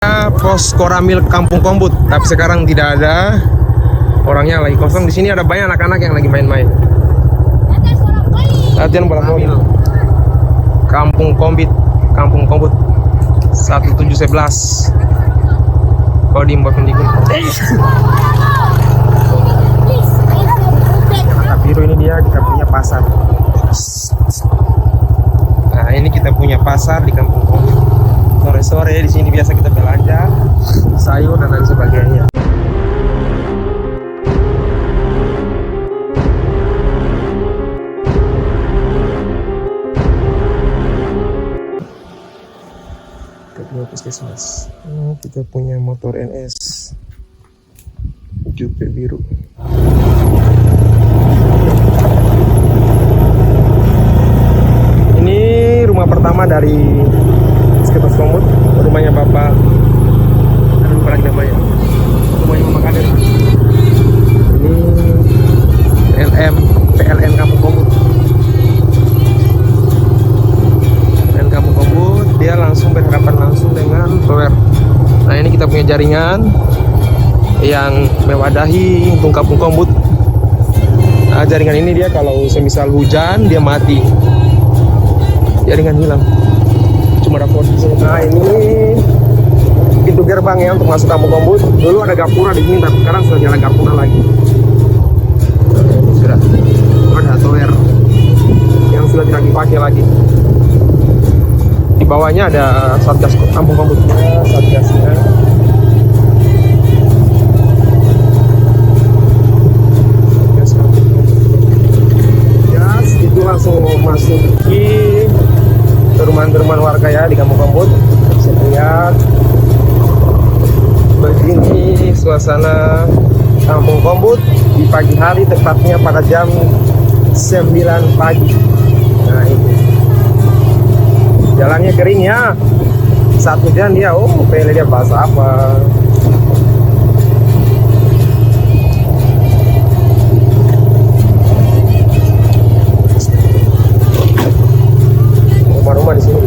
Pos Koramil Kampung Kombut, tapi sekarang tidak ada, orangnya lagi kosong. Di sini ada banyak anak-anak yang lagi main-main. Latihan bola mobil. Kampung Kombit, Kampung Kombut 1711. Kodim Bapendikun. Mata biru ini dia kita punya pasar. Nah, ini kita punya pasar di Kampung Kombit. Sore-sore di sini biasa kita belanja sayur dan lain sebagainya. Kita punya puskesmas. Kita punya motor NS Jupe biru. Ini rumah pertama dari Puskesmas Kombut, rumahnya Bapak, ada lupa lagi namanya, rumahnya Mama Kader. Ini PLN Kampung Kombut. PLN Kampung Kombut, dia langsung berhadapan langsung dengan tower. Nah, ini kita punya jaringan yang mewadahi untuk Kampung Kombut. Nah, jaringan ini dia kalau semisal hujan dia mati, jaringan hilang. Cuma ada posisi. Nah, ini pintu gerbang ya untuk masuk Kampung Kombut. Dulu ada gapura di sini, tapi sekarang sudah jalan gapura lagi. Sudah ada tower yang sudah tidak dipakai lagi. Di bawahnya ada Satgas Kampung Kombut. Satgasnya. Yes, itu langsung masuk ke perumahan-perumahan warga ya di Kampung Kombut. Bisa lihat begini suasana Kampung Kombut di pagi hari, tepatnya pada jam 9 pagi. Nah, ini jalannya kering ya, saat hujan dia pele dia basah apa. Rumah di sini.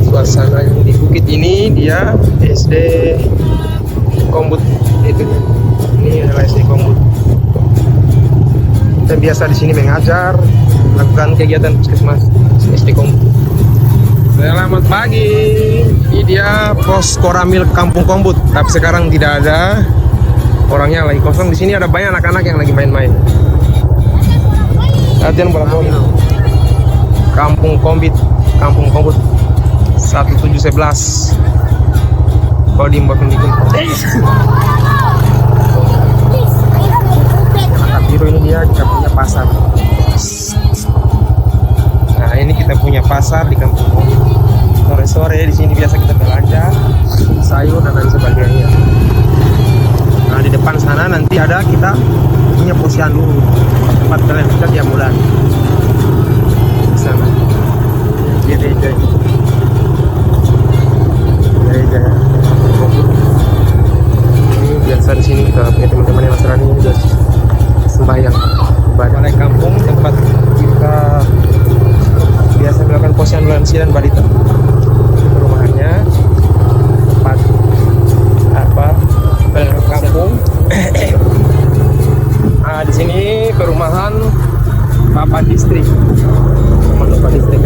Suasana yang di bukit ini dia SD Kombut itu. Ini adalah SD Kombut. Kita biasa di sini mengajar, melakukan kegiatan puskesmas SD Kombut. Selamat pagi. Ini dia pos Koramil Kampung Kombut, tapi sekarang tidak ada, orangnya lagi kosong. Di sini ada banyak anak-anak yang lagi main-main. Latihan bola mobil. Kampung Kombit, Kampung Kombut 1711. Kodim Bapendikun. Mata biru ini dia kita punya pasar. Nah, ini kita punya pasar di Kampung Kombit. Sore-sore di sini biasa kita belanja sayur dan lain sebagainya. Nah, di depan sana nanti ada kita punya posyandu, tempat kalian kita tiap bulan. Sana gereja ini biasa di sini kita punya teman-teman yang Nasrani ini sudah sembahyang balai kampung, tempat kita biasa melakukan posyandu lansia dan balita. Perumahannya tempat balai kampung. Nah, di sini perumahan Bapak Distrik. Bapak Distrik.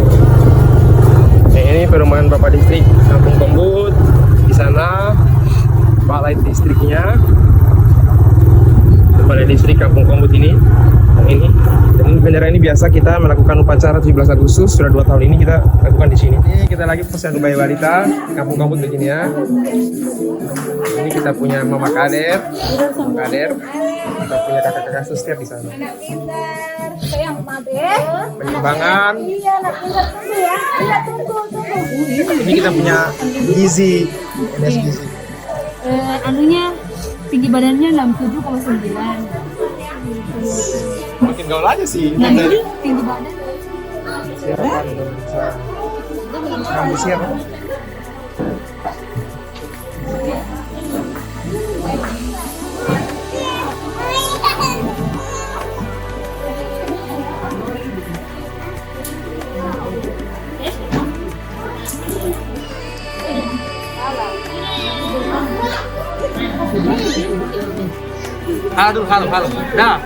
Nah, ini perumahan Bapak Distrik Kampung Kombut. Di sana balai distriknya. Balai distrik Kampung Kombut ini. Ini. Dan bendera ini biasa kita melakukan upacara 17 Agustus. Sudah 2 tahun ini kita lakukan di sini. Ini kita lagi posyandu bayi balita Kampung Kombut begini ya. Ini kita punya Mama Kader. Mama Kader. Kita punya kakak-kakak suster di sana. Penyimbangan. Ini kita punya Gizi, NS Gizi. Anunya tinggi badannya 67,9. Makin gaul aja sih. Nah, ini tinggi badan. Siapa? Kamu siapa? Halo, halo, halo. Dah.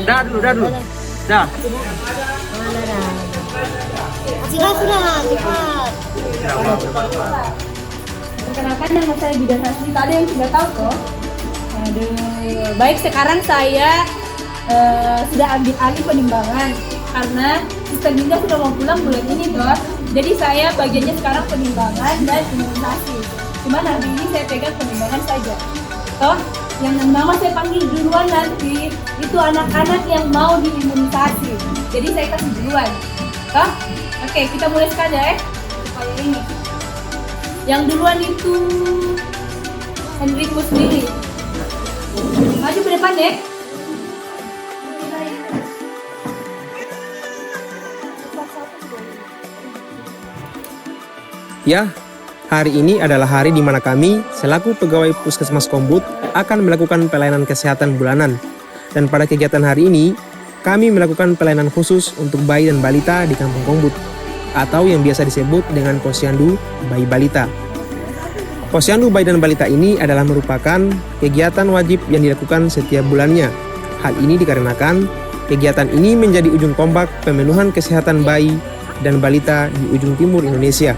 Dah dulu, dah dulu. Dah. Sudah, cepat. Perkenalkan, nama saya Bida Sasmi. Ada yang tidak tahu kok. Aduh. Baik, sekarang saya sudah ambil alih penimbangan karena Sister Dinda sudah mau pulang bulan ini toh. Jadi saya bagiannya sekarang penimbangan dan imunisasi. Cuman hari ini saya pegang penimbangan saja. Toh, yang nama saya panggil duluan nanti itu anak-anak yang mau diimunisasi. Jadi saya kasih duluan. Toh? Oke, kita mulai sekarang ya. Supaya ini. Yang duluan itu Henrico sendiri. Maju ke depan deh. Ya, hari ini adalah hari di mana kami, selaku pegawai Puskesmas Kombut, akan melakukan pelayanan kesehatan bulanan. Dan pada kegiatan hari ini, kami melakukan pelayanan khusus untuk bayi dan balita di Kampung Kombut, atau yang biasa disebut dengan Posyandu Bayi Balita. Posyandu Bayi dan Balita ini adalah merupakan kegiatan wajib yang dilakukan setiap bulannya. Hal ini dikarenakan kegiatan ini menjadi ujung tombak pemenuhan kesehatan bayi dan balita di ujung timur Indonesia,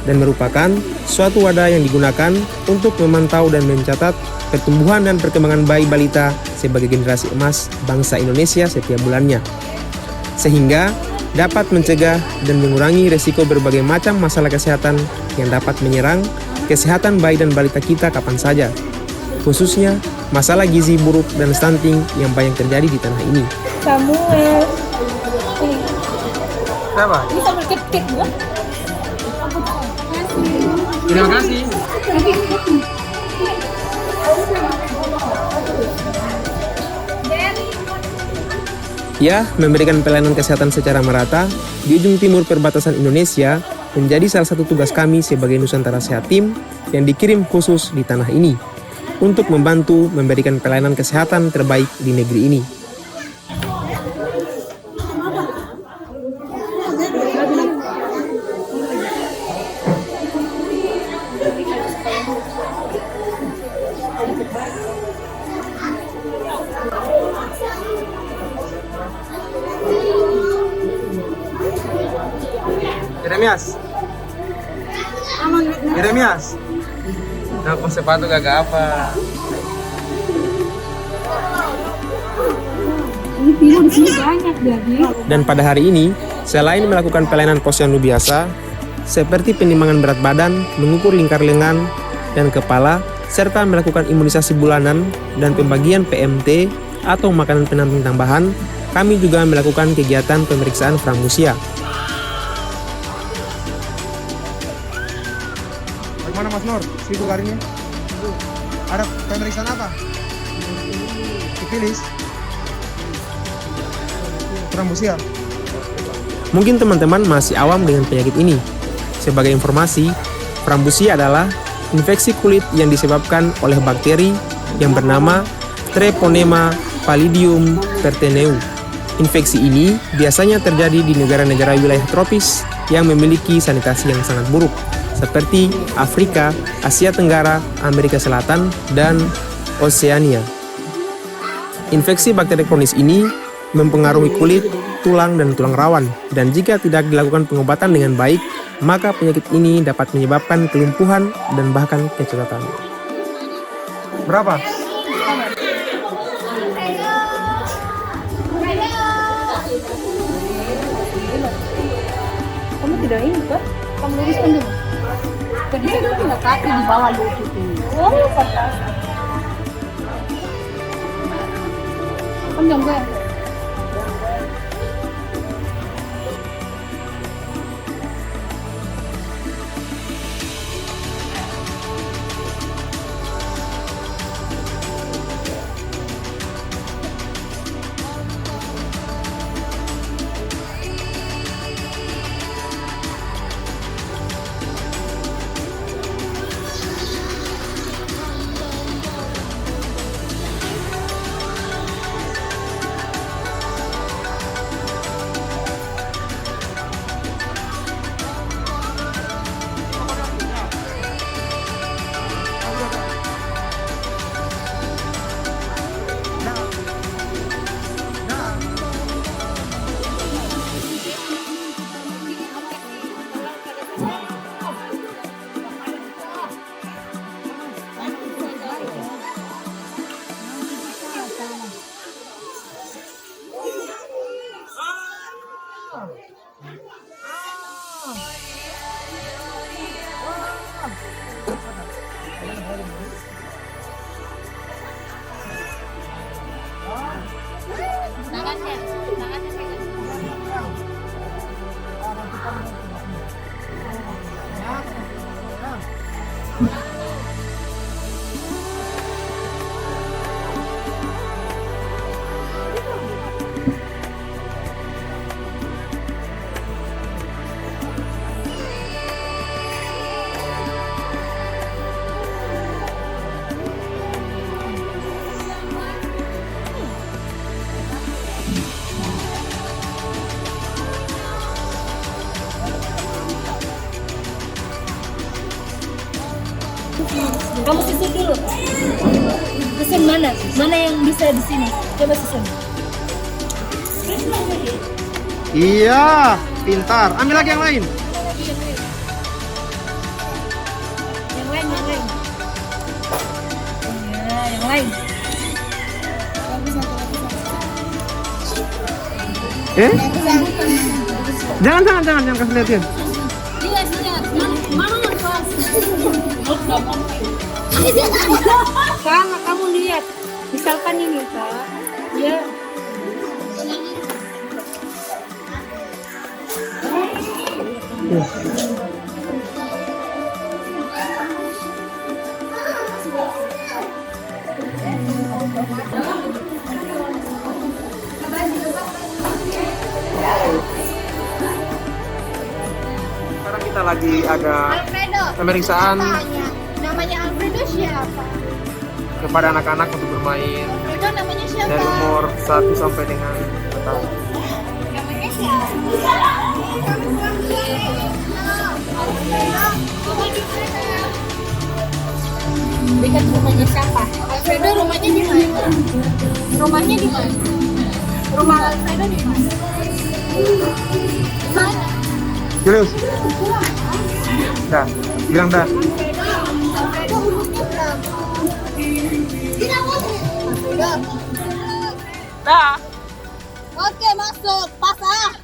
dan merupakan suatu wadah yang digunakan untuk memantau dan mencatat pertumbuhan dan perkembangan bayi balita sebagai generasi emas bangsa Indonesia setiap bulannya, sehingga dapat mencegah dan mengurangi resiko berbagai macam masalah kesehatan yang dapat menyerang kesehatan bayi dan balita kita kapan saja, khususnya masalah gizi buruk dan stunting yang banyak terjadi di tanah ini. Samuel. Siapa? Ini sambil kek juga. Terima kasih. Ya, memberikan pelayanan kesehatan secara merata di ujung timur perbatasan Indonesia menjadi salah satu tugas kami sebagai Nusantara Sehat Team yang dikirim khusus di tanah ini untuk membantu memberikan pelayanan kesehatan terbaik di negeri ini. Jeremias, kenapa sepatu gak apa? Ini pilih di sini banyak jadi. Dan pada hari ini, selain melakukan pelayanan posyandu biasa, seperti penimbangan berat badan, mengukur lingkar lengan dan kepala, serta melakukan imunisasi bulanan dan pembagian PMT atau makanan pendamping tambahan, kami juga melakukan kegiatan pemeriksaan framusia. Mana Mas Nur? Situ garingnya. Ada pemeriksaan apa? Sifilis. Trambusia. Mungkin teman-teman masih awam dengan penyakit ini. Sebagai informasi, frambusia adalah infeksi kulit yang disebabkan oleh bakteri yang bernama Treponema pallidum perteneu. Infeksi ini biasanya terjadi di negara-negara wilayah tropis yang memiliki sanitasi yang sangat buruk, seperti Afrika, Asia Tenggara, Amerika Selatan, dan Oseania. Infeksi bakteri kronis ini mempengaruhi kulit, tulang, dan tulang rawan, dan jika tidak dilakukan pengobatan dengan baik, maka penyakit ini dapat menyebabkan kelumpuhan dan bahkan kecacatan. Berapa? Kamu tidak ini kok? Kamu luruskan dulu. Tadi saya punya kaki di bawah lutut ini. Oh, pantas. Panjang gue. Kamu susun dulu. Susun mana? Mana yang bisa di sini? Coba susun. Iya, pintar. Ambil lagi yang lain. Yang lain, yang lain. Ya, yang lain. Jangan kasih liatin. Lihat. Mana nafas? Sekarang kamu lihat. Misalkan ini, Kak. Ya. Sekarang kita lagi ada Alfredo. pemeriksaan Tanya, namanya Alfredo siapa? kepada anak-anak untuk bermain Alfredo namanya siapa? dari umur 1 sampai dengan 2 tahun. Namanya siapa? Dekat rumahnya siapa? Alfredo rumahnya di mana? Rumahnya di mana? Rumah Alfredo di mana? Di mana? Julius. Dah, bilang dah. Alfredo umurnya berapa? Tidak boleh. Alfredo. Dah. Oke, masuk. Pasang.